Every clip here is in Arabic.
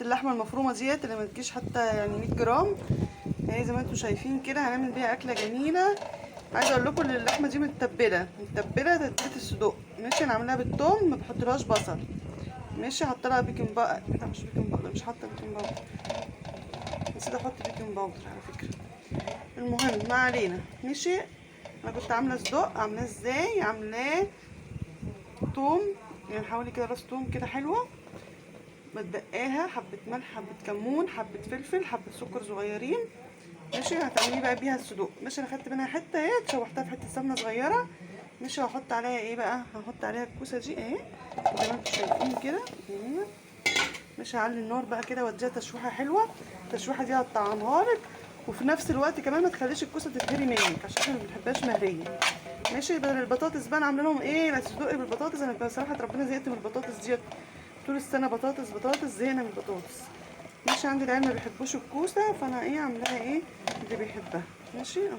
اللحمه المفرومه ديت اللي ما تجيش حتى يعني 100 جرام اهي زي ما انتم شايفين كده. هنعمل بيها اكله جميله. عايزه اقول لكم ان اللحمه دي متبله تتبيله الصدوق. ماشي، انا عاملاها بالثوم، ما بحطلهاش بصل. ماشي، حاطه لها بيكنج باودر. لا مش بيكنج باودر، مش حاطه بيكنج باودر، نسيت احط بيكنج باودر على فكره. المهم ما علينا. ماشي، انا كنت عامله صدق. عاملاه ازاي؟ عاملاه توم، يعني حوالي كده راس توم كده حلوه، بتدقاها حبه ملح حبه كمون حبه فلفل حبه سكر صغيرين. ماشي، هتعملي بقى بيها الصدوق. ماشي، انا خدت منها حته اهي، شوحتها في حته سمنه صغيره. ماشي، هحط عليها ايه بقى؟ هحط عليها الكوسه دي اهي زي ما انتم شايفين كده اهي. ماشي، هعلي النار بقى كده واديها تشويحه حلوه. التشويحه دي هتطعمها لك، وفي نفس الوقت كمان ما تخليش الكوسه تتهري منك عشان احنا ما بنحبهاش مهريه. ماشي، بدل البطاطس بقى انا عامله لهم ايه؟ لا تصدقي بالبطاطس. انا بصراحه ربنا زهقت من البطاطس ديت، طول السنه بطاطس بطاطس، زهقنا من البطاطس. ماشي، عندي العيال ما بيحبوش الكوسه، فانا ايه عاملاها ايه اللي بيحبها. ماشي اهو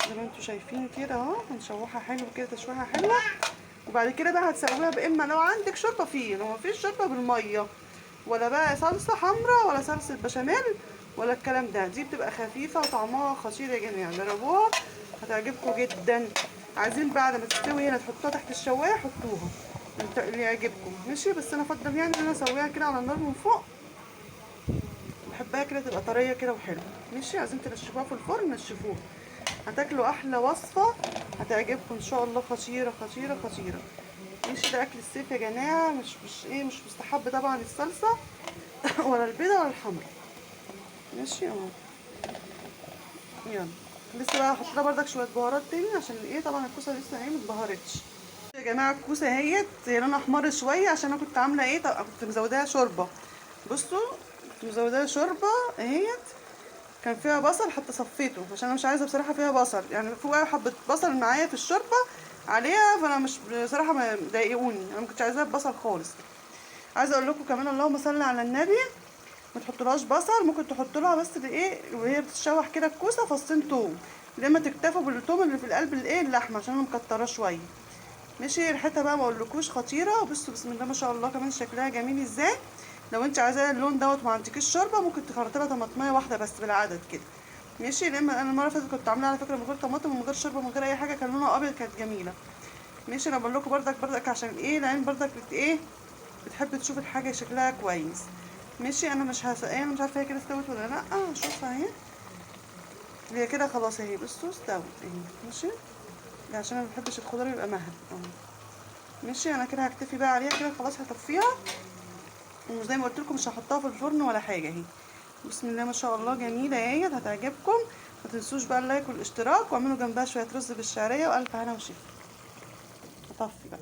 زي ما انتم شايفين كده اهو. هنشوحها حلو كده تشويحه حلوه، وبعد كده بقى هتسويها باما لو عندك شوربه فيه، لو مفيش شوربه بالميه، ولا بقى صلصه حمراء ولا صلصه بشاميل ولا الكلام ده. دي بتبقى خفيفه وطعمها خطير يا جماعه، جربوها هتعجبكم جدا. عايزين بعد ما تستوي هنا تحطوها تحت الشوايه، حطوها اللي يعجبكم. ماشي، بس انا افضل يعني ان انا اسويها كده على النار من فوق، بحبها كده تبقى طريه كده وحلوه. ماشي، عايزين تنشفوها في الفرن نشفوها، هتاكلوا احلى وصفه هتعجبكم ان شاء الله. خطيره خطيره خطيره. ماشي، ده اكل الصيف يا جماعه. مش مستحب طبعا الصلصه ولا البيضه ولا الحمرا. ماشي اهو. يلا لسه بقى هحط لها بردك شويه بهارات تاني عشان ايه، طبعا الكوسه لسه اهي متبهرتش. يا جماعه الكوسه اهيت لونها احمر شويه عشان انا كنت عامله ايه، كنت مزوداها شوربه. بصوا، كنت مزوداها شوربه اهيت، كان فيها بصل حتى صفيته عشان انا مش عايزه بصراحه فيها بصل، يعني فوق حبه بصل معايا في الشوربه عليها، فانا مش بصراحه ما ضايقوني، انا ما كنتش عايزاها ببصل خالص. عايزه اقول لكم كمان اللهم صل على النبي، ما تحطولهاش بصل، ممكن تحطوا لها بس ايه وهي بتتشوح كده الكوسه فصين توم، لما تكتفوا بالثوم اللي في القلب الايه اللحمه عشان انا مكتره شويه. ماشي، ريحتها بقى ما اقولكوش خطيره. بصوا بسم الله ما شاء الله، كمان شكلها جميل ازاي. لو انت عايزاه اللون دوت ما عندكيش شوربه، ممكن تخرطي لها طماطميه واحده بس بالعدد كده. ماشي، لما انا المره اللي فاتت كنت عاملاها على فكره من غير طماطم ومن غير شوربه من غير اي حاجه، كان لونها ابيض، كانت جميله. ماشي، انا بقول لكم بردك عشان ايه العين بردك ايه بتحب تشوف الحاجه شكلها كويس. ماشي، انا انا مش عارفه هي كده استوت ولا لا. شوفها اهي، هي كده خلاص اهي. بصوا استوت اهي. ماشي، ده عشان انا ما بحبش الخضار يبقى مهري اهو. ماشي، انا كده هكتفي بقى عليها كده خلاص، هطفيها. وزي ما قلت لكم مش هحطها في الفرن ولا حاجه اهي. بسم الله ما شاء الله، جميله اهي، هتعجبكم. ما تنسوش بقى اللايك والاشتراك، واعملوا جنبها شويه رز بالشعريه والف هنا وشفا. هطفي بقى.